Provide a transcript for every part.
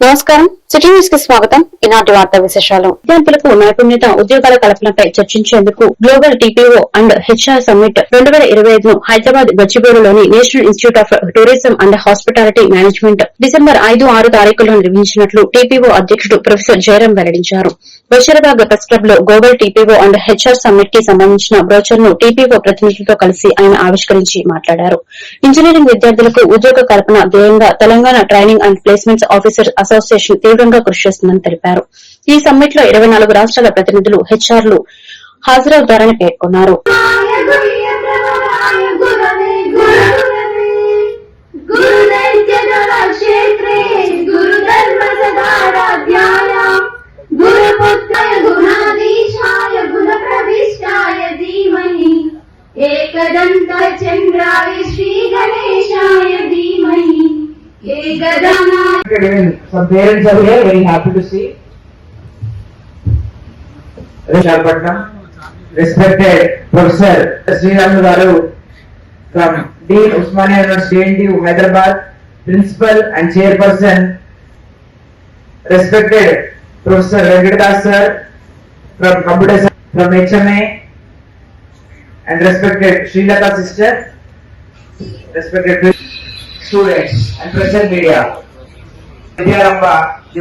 నమస్కారం, city news కి స్వాగతం. ఈనాటి వార్తా విశేషాలు. విద్యార్థులకు నైపుణ్యత ఉద్యోగాల కల్పనపై చర్చించేందుకు global TPO and HR summit 2025 ను హైదరాబాద్ గచ్చిబౌలిలోని national institute of tourism and hospitality management December 5-6 తారీఖుల్లో నిర్వహించినట్లు టీపీఓ అధ్యకుడు ప్రొఫెసర్ జయరాం వెల్లడించారు. బషీరాబాద్ ప్రెస్ క్లబ్ లో global TPO and HR summit కి సంబంధించిన బ్రోచర్ ను టీపీఓ ప్రతినిధులతో కలిసి ఆయన ఆవిష్కరించి మాట్లాడారు. ఇంజనీరింగ్ విద్యార్థులకు ఉద్యోగ కల్పన ధ్యేయంగా Telangana training and placements officer association తీవ్రంగా కృషి చేస్తుందని తెలిపారు. ఈ సమ్మిట్ లో 24 రాష్ట్రాల ప్రతినిధులు, హెచ్ఆర్లు హాజరవుతారని పేర్కొన్నారు. एकदंताय चंद्राय श्री गणेशाय धीमहि Some parents are here, very happy to see. Vishakhapatnam, respected Professor Sriram Garu from Dean Usmania University NTU Hyderabad, Principal and Chairperson, respected Professor Venkatas Sir from Computer Science from HMA, and respected Srilata Sister, respected students and present media. Vidyaramba, the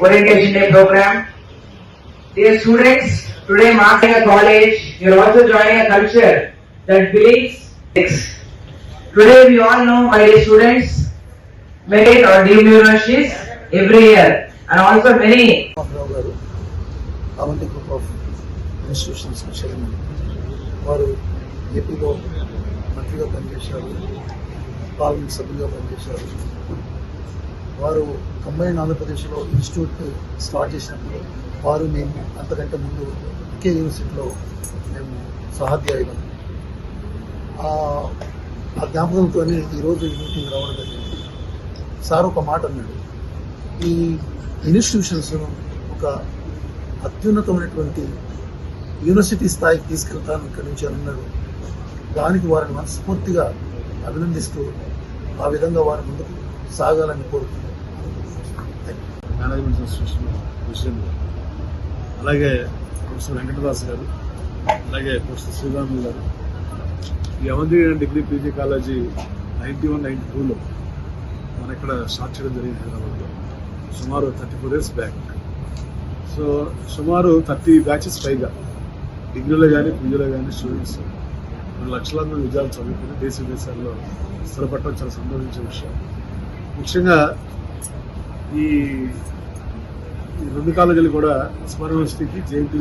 orientation day program. Dear students, today marking a college, you are also joining a culture that believes ethics. Today we all know, my dear students, many or deemed universities every year, and also many group of institutions chairman. వారు ఏపీలో మంత్రిగా పనిచేశారు, parliament సభ్యులుగా పనిచేశారు. వారు combined ఆంధ్రప్రదేశ్లో institute start చేసినప్పుడు వారు మేము అంతకంటే ముందు ఒకే యూనివర్సిటీలో మేము సహాధ్యాయులం. ఆ జ్ఞాపకంతో ఈరోజు ఈ మీటింగ్ రావడం జరిగింది. సార్ ఒక మాట అన్నాడు, ఈ ఇన్స్టిట్యూషన్స్ ఒక అత్యున్నతమైనటువంటి యూనివర్సిటీ స్థాయికి తీసుకెళ్తాను ఇక్కడి నుంచి అన్నాడు. దానికి వారిని మనస్ఫూర్తిగా అభినందిస్తూ ఆ విధంగా వారి ముందుకు సాగాలని కోరుతున్నాను. మేనేజ్మెంట్ అసోసియేషన్ ప్రెసిడెంట్, అలాగే ప్రొఫెసర్ వెంకటదాస్ గారు, అలాగే ప్రొఫెసర్ శ్రీరాములు గారు. ఈ అవంతి డిగ్రీ పీజీ కాలేజీ 91-92లో మన ఇక్కడ స్టార్ట్ చేయడం జరిగింది హైదరాబాద్లో, సుమారు 34 years బ్యాక్. సో సుమారు 30 బ్యాచెస్ పైగా డిగ్రీలో కానీ పీజీలో కానీ స్టూడెంట్స్ 2 లక్షల మంది విద్యార్థులు చదువుకుని దేశాల్లో స్థిరపడటం చాలా సంతోషించే విషయం. ముఖ్యంగా ఈ 2 కాలేజీలు కూడా ఉస్మానియా యూనివర్సిటీకి జేఎన్టీ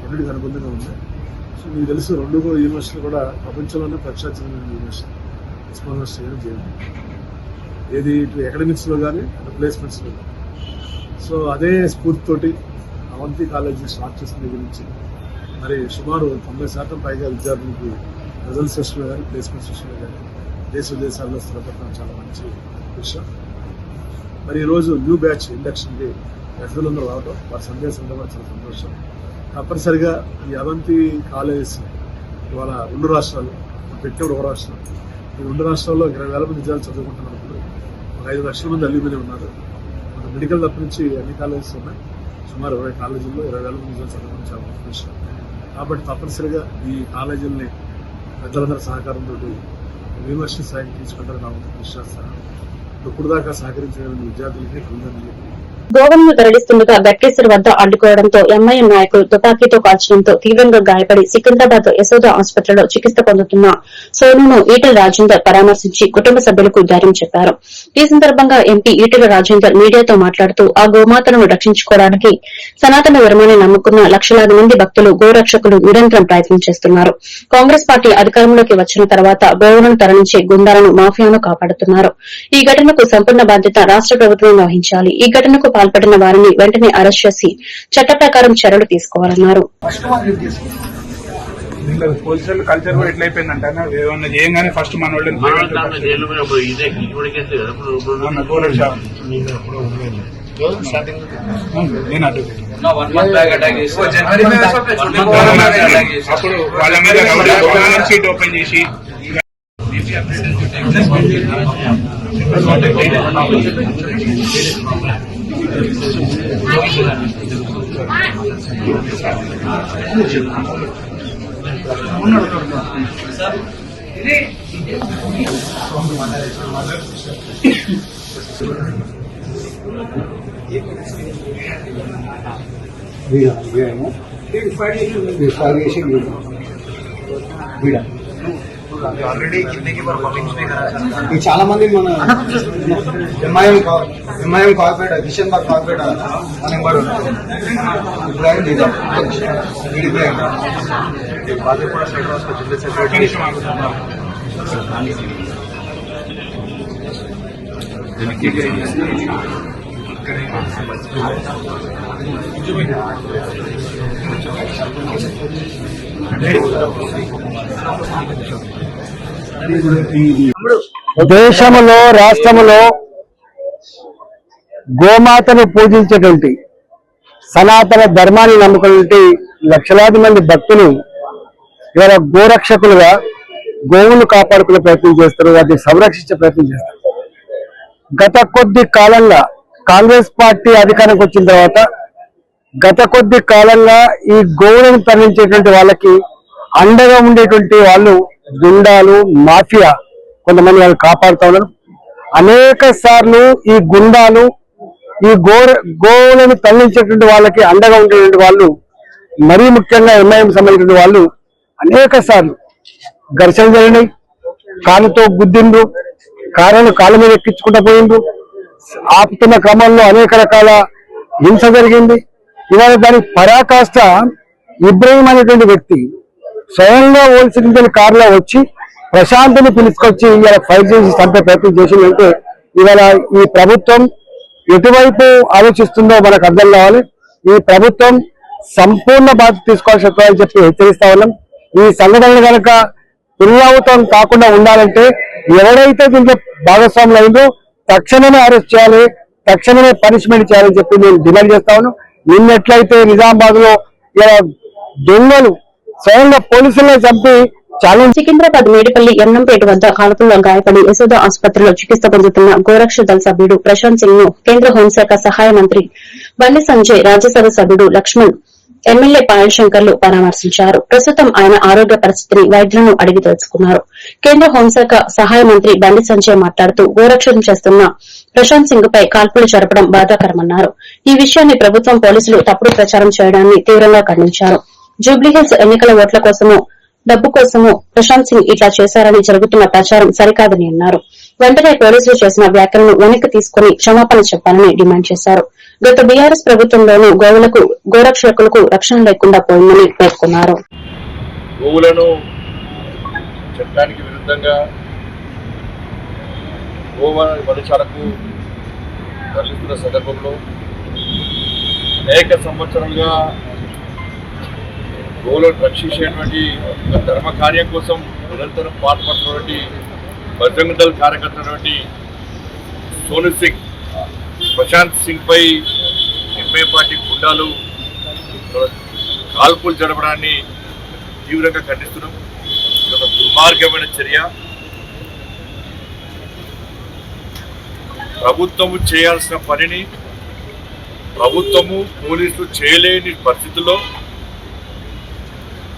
రెండింటికి అనుబంధంగా ఉన్నాయి. సో మీకు తెలుసు, 2 యూనివర్సిటీలు కూడా ప్రపంచంలోనే ప్రఖ్యాతిమైన యూనివర్సిటీ ఉస్మానియా యూనివర్సిటీ కానీ జేఎన్టీ, ఏది ఇటు అకాడమిక్స్లో కానీ అటు ప్లేస్మెంట్స్లో కానీ. సో అదే స్ఫూర్తితోటి అవంతి కాలేజీ స్టార్ట్ చేసిన దగ్గర నుంచి మరి సుమారు 90% పైగా విద్యార్థులకు రిజల్ట్ సెషన్లో కానీ ప్లేస్మెంట్ సెషన్లో కానీ విదేశాల్లో స్థిరపడడం చాలా మంచి విషయం. మరి ఈరోజు న్యూ బ్యాచ్ ఇండక్షన్కి ఎఫ్ఎల్లో రావడం వారి సందేశంలో చాలా సంతోషం. తప్పనిసరిగా ఈ అవంతి కాలేజెస్ ఇవాళ 2 రాష్ట్రాలు పెట్టినప్పుడు ఒక రాష్ట్రం, ఈ 2 రాష్ట్రాల్లో 20,000 మంది విద్యార్థులు చదువుకుంటున్నప్పుడు ఒక 5 లక్షల మంది అల్యూమిని ఉన్నారు. మన మెడికల్ తప్ప నుంచి అన్ని కాలేజెస్ ఉన్నాయి. సుమారు 20 కాలేజీల్లో 20,000 మంది విద్యార్థులు చదవడం చాలా గొప్ప విషయం. కాబట్టి తప్పనిసరిగా ఈ కాలేజీలని పెద్దలందరూ సహకారంతో యూనివర్సిటీ స్థాయికి తీసుకుంటారని నా కృషి చేస్తాను. ఇప్పుడు దాకా సహకరించిన విద్యార్థులకి తల్లిదండ్రులకి. గోవలను తరలిస్తుండగా గట్కేసర్ వద్ద అడ్డుకోవడంతో ఎంఐఎం నాయకులు తుపాకీతో కాల్చడంతో తీవ్రంగా గాయపడి సికింద్రాబాద్ యశోద ఆసుపత్రిలో చికిత్స పొందుతున్న సోనును ఈటెల రాజేందర్ పరామర్శించి కుటుంబ సభ్యులకు ధైర్యం చెప్పారు. ఈ సందర్భంగా ఎంపీ ఈటెల రాజేందర్ మీడియాతో మాట్లాడుతూ ఆ గోమాతను రక్షించుకోవడానికి సనాతన ధర్మాన్ని నమ్ముకున్న లక్షలాది మంది భక్తులు గోరక్షకులు నిరంతరం ప్రయత్నం చేస్తున్నారు. కాంగ్రెస్ పార్టీ అధికారంలోకి వచ్చిన తర్వాత గోవులను తరలించే గుండాలను మాఫియాను కాపాడుతున్నారు. ఈ ఘటనకు సంపూర్ణ బాధ్యత రాష్ట ప్రభుత్వం వహించాలి. ఈ ఘటనకు పాల్పడిన వారిని వెంటనే అరెస్ట్ చేసి చట్ట ప్రకారం చర్యలు తీసుకోవాలన్నారు. పోలీసులు కల్చర్ కూడా ఎట్లయిపోయిందంటే ఏమన్నా చేయంగానే ఫస్ట్ మన వాళ్ళని నేను అటు అప్పుడు వాళ్ళ మీద సీట్ ఓపెన్ చేసి ऑलरेडी कितने की बार पब्लिक में करा ये చాలా మంది మన ఎంఐఎం కార్పొరేట్ కిషన్ బాగ్ కార్పొరేట్ మన నెంబర్ ఇబ్రాహిం దీదా ఇబ్రాహిం బాదేపూర్ సైడ్ రాష్ట్ర జిల్లా సెక్రటరీ దేశంలో రాష్ట్రంలో గోమాతను పూజించేటువంటి సనాతన ధర్మాన్ని నమ్ముకున్నటువంటి లక్షలాది మంది భక్తులు ఇవాళ గోరక్షకులుగా గోవును కాపాడుకునే ప్రయత్నం చేస్తారు, వాటిని సంరక్షించే ప్రయత్నం చేస్తారు. గత కొద్ది కాలంగా కాంగ్రెస్ పార్టీ అధికారానికి వచ్చిన తర్వాత గత కొద్ది కాలంగా ఈ గోవులను తరలించేటువంటి వాళ్ళకి అండగా ఉండేటువంటి వాళ్ళు గుండాలు, మాఫియా కొంతమంది వాళ్ళు కాపాడుతూ ఉన్నారు. అనేక సార్లు ఈ గుండాలు ఈ గోవులను తరలించేటువంటి వాళ్ళకి అండగా ఉండేటువంటి వాళ్ళు, మరీ ముఖ్యంగా ఎంఐఎం సంబంధించిన వాళ్ళు అనేక సార్లు ఘర్షణ జరిగినాయి. కాలుతో గుద్దిండ్రు, కాళ్ళ మీద ఎక్కించుకుంటూ పోయిండ్రు. ఆపుతున్న క్రమంలో అనేక రకాల హింస జరిగింది. ఇవాళ దానికి పరాకాష్ట ఇబ్రాహిం అనేటువంటి వ్యక్తి స్వయంగా ఓల్సిందని కారులో వచ్చి ప్రశాంత్ని పిలుచుకొచ్చి ఇవాళ ఫైట్ చేసి చంపే ప్రయత్నం చేసిందంటే ఇవాళ ఈ ప్రభుత్వం ఎటువైపు ఆలోచిస్తుందో మనకు అర్థం కావాలి. ఈ ప్రభుత్వం సంపూర్ణ బాధ్యత తీసుకోవాల్సి అని చెప్పి హెచ్చరిస్తా ఉన్నాం. ఈ సంఘటనలు కనుక పునరావృతం కాకుండా ఉండాలంటే ఎవరైతే దీంట్లో భాగస్వాములు అయిందో తక్షణమే అరెస్ట్ చేయాలి, తక్షణమే పనిష్మెంట్ చేయాలని చెప్పి నేను డిమాండ్ చేస్తా ఉన్నాను. నిన్నెట్లయితే నిజామాబాద్ లో దొంగలు స్వయంగా పోలీసులనే చంపి సికింద్రాబాద్ మేడిపల్లి ఎన్నంపేట వద్ద కాల్పుల్లో గాయపడి యశోద ఆసుపత్రిలో చికిత్స పొందుతున్న గోరక్ష దళ సభ్యుడు ప్రశాంత్ సింగ్ ను కేంద్ర హోంశాఖ సహాయ మంత్రి బండి సంజయ్, రాజ్యసభ సభ్యుడు లక్ష్మణ్, ఎమ్మెల్యే పాయల్ శంకర్లు పరామర్శించారు. ప్రస్తుతం ఆయన ఆరోగ్య పరిస్థితిని వైద్యులను అడిగి తెలుసుకున్నారు. కేంద్ర హోంశాఖ సహాయ మంత్రి బండి సంజయ్ మాట్లాడుతూ గోరక్షణ చేస్తున్న ప్రశాంత్ సింగ్ పై కాల్పులు జరపడం బాధాకరమన్నారు. ఈ విషయాన్ని ప్రభుత్వం పోలీసులు తప్పుడు ప్రచారం చేయడాన్ని తీవ్రంగా ఖండించారు. జూబ్లీహిల్స్ ఎన్నికల ఓట్ల కోసమో డబ్బు కోసమో ప్రశాంత్ సింగ్ ఇట్లా చేశారని జరుగుతున్న ప్రచారం సరికాదని అన్నారు. వెంటనే పోలీసులు చేసిన వ్యాఖ్యలను వెనక్కి తీసుకుని క్షమాపణ చెప్పాలని డిమాండ్ చేశారు. గత బీఆర్ఎస్ ప్రభుత్వంలోనూ గోరక్షకులకు రక్షణ లేకుండా పోయిందని పేర్కొన్నారు. గోవులను చట్టానికి విరుద్ధంగా వనశాలకు తరలిస్తున్న సందర్భంలో అనేక సంవత్సరాలుగా గోవులను రక్షించేటువంటి ధర్మ కార్యం కోసం నిరంతరం పాటుపడుతున్నటువంటి బజరంగ్ దళ్ కార్యకర్త సోను సింగ్, ప్రశాంత్ సింగ్ పై ఎంఐ పార్టీ గుండాలు కాల్పులు జరపడాన్ని తీవ్రంగా ఖండిస్తున్నాం. ఇది ఒక దుర్మార్గమైన చర్య. ప్రభుత్వము చేయాల్సిన పనిని ప్రభుత్వము పోలీసులు చేయలేని పరిస్థితుల్లో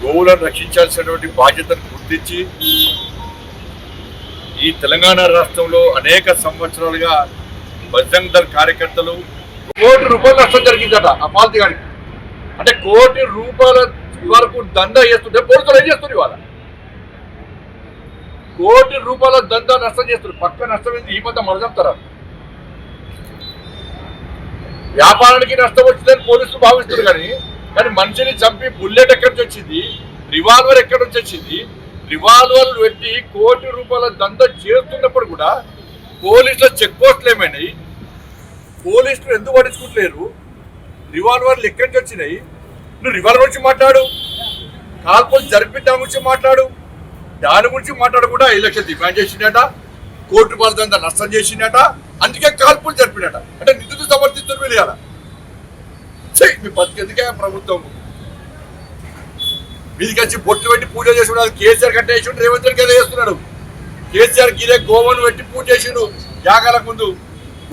గోవులను రక్షించాల్సినటువంటి బాధ్యతను గుర్తించి ఈ తెలంగాణ రాష్ట్రంలో అనేక సంవత్సరాలుగా బజరంగ్ దళ్ కార్యకర్తలు ₹1 కోటి నష్టం జరిగిందట ఆ పాలసీ గారికి. అంటే ₹1 కోటి వరకు దందా చేస్తుంటే పోలీసులు ఏం చేస్తుంది? ఇవాళ ₹1 కోటి దందా నష్టం చేస్తుంది. పక్క నష్టం ఏంటి? ఈ మధ్య మరజంతారా వ్యాపారానికి నష్టం వచ్చిందని పోలీసులు భావిస్తారు. కానీ మనిషిని చంపి బుల్లెట్ ఎక్కడి నుంచి వచ్చింది, రివాల్వర్ ఎక్కడి నుంచి వచ్చింది, రివాల్వర్ పెట్టి ₹1 కోటి దందా చేస్తున్నప్పుడు కూడా పోలీసుల చెక్ పోస్టులు ఏమైనాయి? పోలీసులు ఎందుకు పట్టించుకుంటలేరు? రివాల్వర్లు ఎక్కడి నుంచి వచ్చినాయి? నువ్వు రివాల్వర్ గురించి మాట్లాడు, కాల్పులు జరిపి దాని గురించి మాట్లాడు. దాని గురించి మాట్లాడకుండా 5 లక్షలు డిమాండ్ చేసిందట, ₹1 కోటి దందా నష్టం చేసిందట, అందుకే కాల్పులు జరిపినట. అంటే నిధులు సమర్థిస్తున్న వెళ్ళాల మీ బతికెందుకే ప్రభుత్వం మీదికి వచ్చి బొట్లు పెట్టి పూజ చేసుకున్నాడు. కేసీఆర్ కట్టేసి రేవంత్ రెడ్డి కదా చేస్తున్నాడు. కేసీఆర్ గిరే గోవను పెట్టి పూజ చేసిండు. యాగాలకు ముందు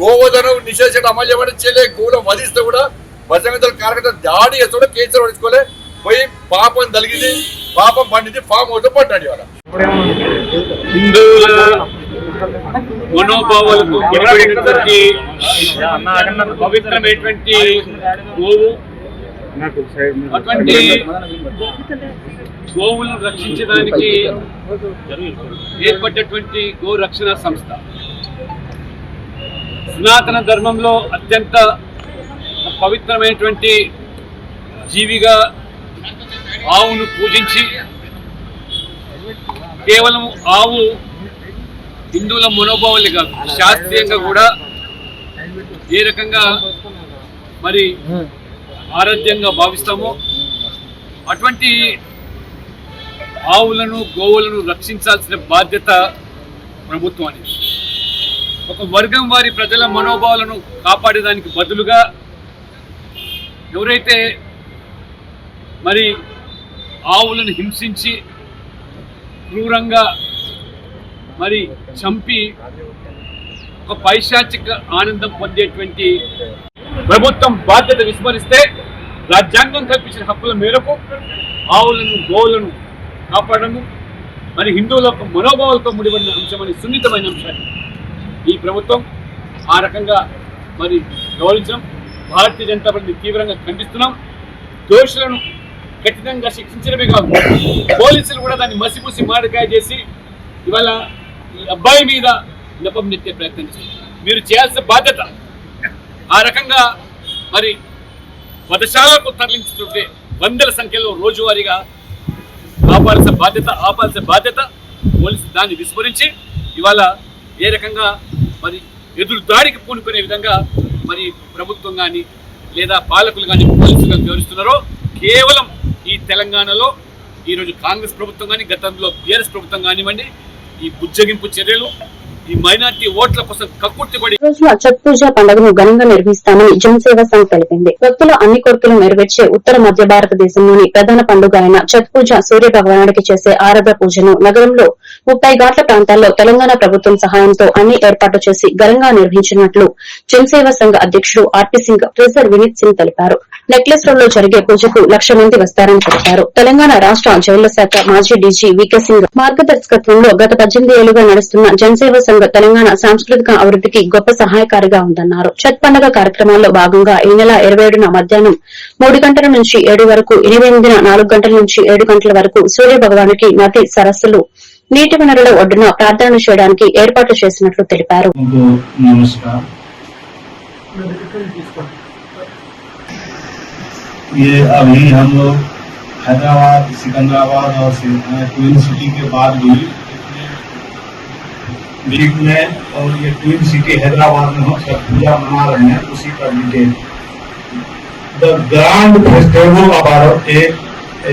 గోవధనం నిషేధించడం అమలు చేయడం చేయలే, గోవులను వధిస్తే కూడా బజరంగ కార్యకర్త దాడి చేస్తే కూడా కేసీఆర్ పడుచుకోలే, పోయి పాపం తలిగింది, పాపం పండింది, ఫామ్ హౌస్ పట్టాడు. ఇవాళ హిందువుల మనోభావాలకు గురిపడేటటువంటి పవిత్రమైనటువంటి గోవు, అటువంటి గోవులను రక్షించడానికి ఏర్పడ్డటువంటి గో రక్షణ సంస్థ సనాతన ధర్మంలో అత్యంత పవిత్రమైనటువంటి జీవిగా ఆవును పూజించి, కేవలం ఆవు హిందువుల మనోభావాలే కాదు, శాస్త్రీయంగా కూడా ఏ రకంగా మరి ఆరాధ్యంగా భావిస్తామో అటువంటి ఆవులను గోవులను రక్షించాల్సిన బాధ్యత ప్రభుత్వానికి. ఒక వర్గం వారి ప్రజల మనోభావాలను కాపాడేదానికి బదులుగా ఎవరైతే మరి ఆవులను హింసించి క్రూరంగా మరి చంపి ఒక పైశాచిక ఆనందం పొందేటువంటి ప్రభుత్వం బాధ్యత విస్మరిస్తే రాజ్యాంగం కల్పించిన హక్కుల మేరకు ఆవులను గోవులను కాపాడము మరి హిందువుల మనోభావాలతో ముడిపడిన అంశమని సున్నితమైన అంశాన్ని ఈ ప్రభుత్వం ఆ రకంగా మరి గౌరవించడం భారతీయ జనతా పార్టీ తీవ్రంగా ఖండిస్తున్నాం. దోషులను కఠినంగా శిక్షించడమే కాదు, పోలీసులు కూడా దాన్ని మసిపూసి మాడికాయ చేసి ఇవాళ ఈ అబ్బాయి మీద నెపం నెట్టే ప్రయత్నం చేస్తారు. మీరు చేయాల్సిన బాధ్యత ఆ రకంగా మరి వధశాలకు తరలించుతుంటే వందల సంఖ్యలో రోజువారీగా ఆపాల్సిన బాధ్యత పోలీసు దాన్ని విస్మరించి ఇవాళ ఏ రకంగా మరి ఎదురు దాడికి పూనుకునే విధంగా మరి ప్రభుత్వం కానీ లేదా పాలకులు కానీ పోలీసులు కానీ వివరిస్తున్నారో కేవలం ఈ తెలంగాణలో ఈరోజు కాంగ్రెస్ ప్రభుత్వం కానీ గతంలో బీఆర్ఎస్ ప్రభుత్వం కానివ్వండి ఈ బుజ్జగింపు చర్యలు ఈ మైనార్టీ ఓట్ల కోసం కక్కుర్తిపడి రోజున ఛత్ పూజ పండుగను ఘనంగా నిర్వహిస్తామని జనసేవ సంఘ్ తెలిపింది. భక్తుల అన్ని కోరికలు నెరవేర్చే ఉత్తర మధ్య భారతదేశంలోని ప్రధాన పండుగ అయిన ఛత్ పూజ సూర్య భగవానుడికి చేసే ఆరాధన పూజను నగరంలో 30 ఘాట్ల ప్రాంతాల్లో తెలంగాణ ప్రభుత్వం సహాయంతో అన్ని ఏర్పాట్లు చేసి ఘనంగా నిర్వహించినట్లు జనసేవ సంఘ్ అధ్యకుడు ఆర్పీ సింగ్ ట్రెజర్ వినీత్ సింగ్ తెలిపారు. నెక్లెస్ రోడ్ లో జరిగే పూజకు 1,00,000 మంది వస్తారని తెలిపారు. తెలంగాణ రాష్ట జైళ్ల శాఖ మాజీ డీజీ వికే సింగ్ మార్గదర్శకత్వంలో గత 18 ఏళ్లుగా నడుస్తున్న జనసేవ సంఘ్ తెలంగాణ సాంస్కృతిక అభివృద్ధికి గొప్ప సహాయకారిగా ఉందన్నారు. ఛత్ పండుగ కార్యక్రమాల్లో భాగంగా ఈ నెల 27న మధ్యాహ్నం 3 గంటల నుంచి 7 వరకు, 28న 4 గంటల నుంచి 7 గంటల వరకు సూర్య భగవానుడికి నది, సరస్సులు, నీటి వనరుల ఒడ్డున ప్రార్థనలు చేయడానికి ఏర్పాట్లు చేసినట్లు తెలిపారు. ये अभी हम लोग हैदराबाद, सिकंदराबाद और ट्विन सिटी के बाद भी वीक में, और ये ट्विन सिटी हैदराबाद में हम छठ पूजा मना रहे हैं. उसी का detail the grand festival about A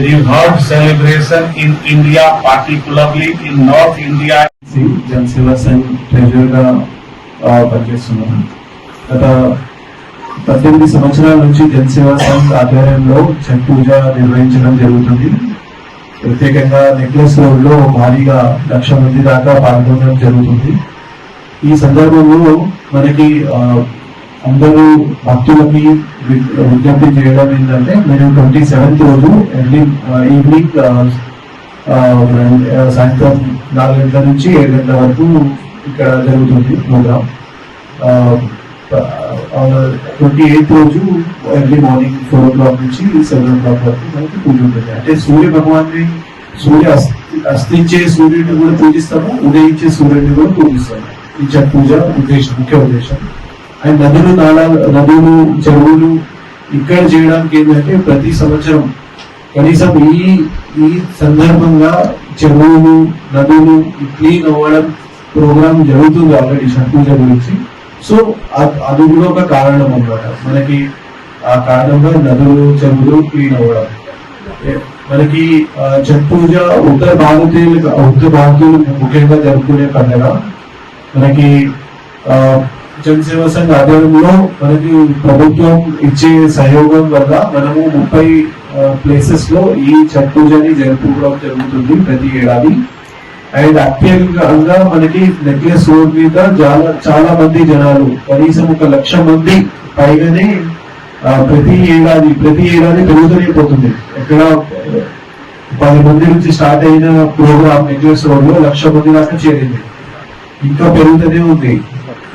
revered celebration in India, particularly in north India. जनसेवा संघ ట్రెజరర్గా పనిచేస్తున్నాను. గత 18 సంవత్సరాల నుంచి జనసేవ సంఘ్ ఆధ్వర్యంలో ఛత్ పూజ నిర్వహించడం జరుగుతుంది. ప్రత్యేకంగా నెక్లెస్ రోడ్ లో భారీగా 1,00,000 మంది దాకా పాల్గొనడం జరుగుతుంది. ఈ సందర్భంలో మనకి అందరూ భక్తులకి విజ్ఞప్తి చేయడం ఏంటంటే, మేము 27th రోజు ఈవినింగ్ సాయంత్రం 4 గంటల నుంచి 7 గంటల వరకు ఇక్కడ జరుగుతుంది ప్రోగ్రామ్. 28th రోజు ఎర్లీ మార్నింగ్ 4 o'clock నుంచి 7 o'clock వరకు మనకి పూజ ఉంటుంది. అంటే సూర్య భగవాన్ని, అస్తించే సూర్యుడిని కూడా పూజిస్తాము, ఉదయించే సూర్యుడిని కూడా పూజిస్తాము. ఈ ఛత్ పూజ ముఖ్య ఉద్దేశం. అండ్ నదులు, చెరువులు ఇక్కడ చేయడానికి ఏంటంటే, ప్రతి సంవత్సరం కనీసం ఈ సందర్భంగా చెరువులు, నదులు క్లీన్ అవ్వడం ప్రోగ్రామ్ జరుగుతుంది ఆల్రెడీ ఛత్ పూజ గురించి. సో అది కూడా ఒక కారణం అన్నమాట. మనకి ఆ కారణంగా నదులు, చెరువులు క్లీన్ అవ్వడం. మనకి ఛత్ పూజ ఉత్తర భారతీయులు ముఖ్యంగా జరుపుకునే పండుగ. మనకి జనసేవ సంఘ ఆధ్వర్యంలో మనకి ప్రభుత్వం ఇచ్చే సహయోగం వల్ల మనము 30 ప్లేసెస్ లో ఈ ఛత్ పూజని జరుపుకోవడం జరుగుతుంది ప్రతి ఏడాది. అండ్ అత్యధికంగా మనకి నెక్లెస్ రోడ్ మీద చాలా మంది జనాలు, కనీసం 1,00,000 మంది పైగానే ప్రతి ఏడాది పెరుగుతూనే పోతుంది. ఎక్కడ 10 మంది నుంచి స్టార్ట్ అయిన ప్రోగ్రామ్ నెక్లెస్ రోడ్ లో 1,00,000 మంది దాకా చేరింది, ఇంకా పెరుగుతూనే ఉంది.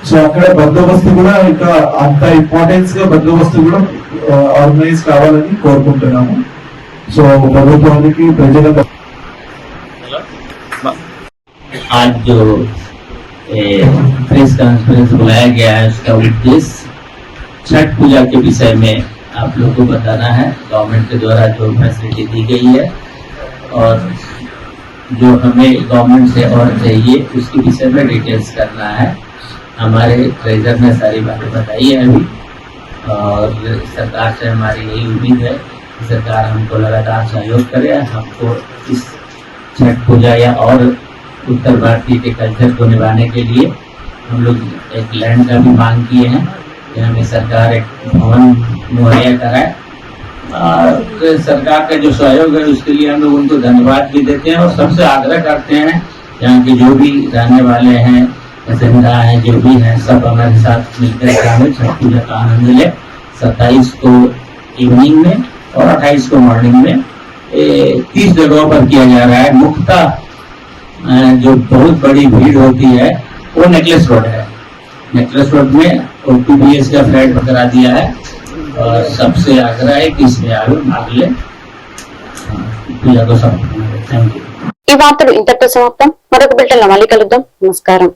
సో అక్కడ బందోబస్తు కూడా ఇంకా అంత ఇంపార్టెన్స్ గా బందోబస్తు కూడా ఆర్గనైజ్ కావాలని కోరుకుంటున్నాము. సో ప్రభుత్వానికి ప్రజల आज जो प्रेस कॉन्फ्रेंस बुलाया गया है उसका उद्देश्य छठ पूजा के विषय में आप लोग को बताना है। गवर्नमेंट के द्वारा जो फैसिलिटी दी गई है और जो हमें गवर्नमेंट से और चाहिए उसके विषय में डिटेल्स करना है। हमारे ट्रेजर ने सारी बातें बताई है अभी, और सरकार से हमारी यही उम्मीद है कि सरकार हमको लगातार सहयोग करे, हमको इस छठ पूजा या और उत्तर भारतीय के कल्चर को निभाने के लिए हम लोग एक लैंड का भी मांग किए हैं कि हमें सरकार एक भवन मुहैया कराए। और सरकार का जो सहयोग है उसके लिए हम लोग उनको धन्यवाद भी देते हैं और सबसे आग्रह करते हैं यहाँ के जो भी रहने वाले हैं, पसंदीदा हैं, जो भी हैं, सब हमारे साथ मिलकर शामिल छठ पूजा का आनंद ले। 27 को इवनिंग में और 28 को मॉर्निंग में 30 जगहों पर किया जा रहा है। मुख्यतः जो बहुत बड़ी भीड़ होती है वो नेकलेस रोड है। नेकलेस रोड में OPBS का फ्लैट करा दिया है और सबसे आग्रह है कि इसमें आगे भाग ले। पूजा को सब थैंक यू। ఈ వార్తలు ఇంతటితో సమాప్తం. మరొక బిల్టన్ లో మళ్ళీ కలుద్దాం. నమస్కారం.